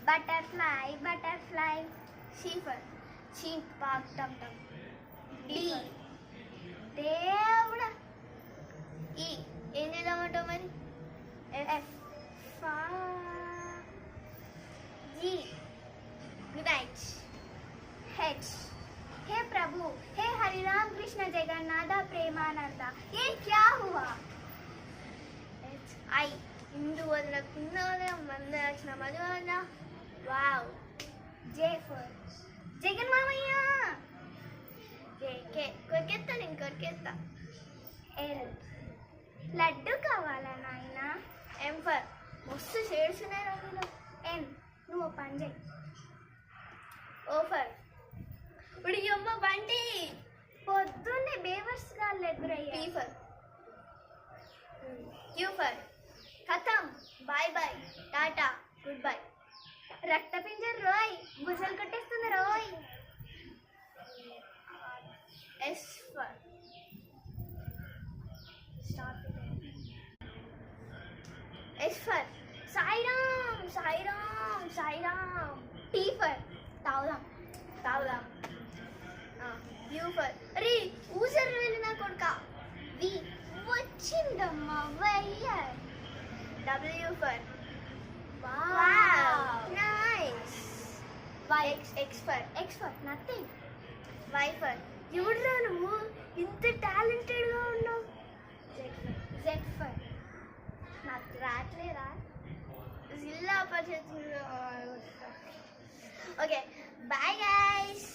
Butterfly, butterfly. C for sheep, park, tum tum. D. దేవుడా. E. ఏం చేద్దామంటావు మరి? F. G. Good night. H. हे प्रभु, हे हरिराम कृष्ण जगन्नाथ प्रेमानंद, ये क्या हुआ? H. I. ఇందు వదిన కుంద వదిన మంద వచ్చిన మధు వదిన. వావ్. J for జగన్ మామయ్య. K. K. కొరికెత్తా నేను కొరికెత్తా. L. లడ్డు కావాలా నాయనా? M for మస్తు షేడ్స్ ఉన్నాయి అందులో. N. నువ్వు పని చేయి. O for ఉడియమ్మ బండి. పొద్దున్నే బేవర్స్ గాళ్ళు P ఎదురయ్యా. for Q for ఖతం, bye bye, tata, goodbye. రక్తపింజర్ రోయ్, బుసలు కొట్టేస్తుంది రోయ్. S for S for Sairam, Sairam, Sairam. T for తాగుదాం. తాగుదాం. U for అరే ఊసరు వెళ్ళిన కొడుక. V. వచ్చిందమ్మా వయ్యర్. W for Wow. Nice. Y. X for nothing. Y for ఎవడురా నువ్వు ఇంత టాలెంటెడ్గా ఉన్నావు? Z for నాకు రావట్లేదా? జిల్లా పరిషత్. Okay bye guys.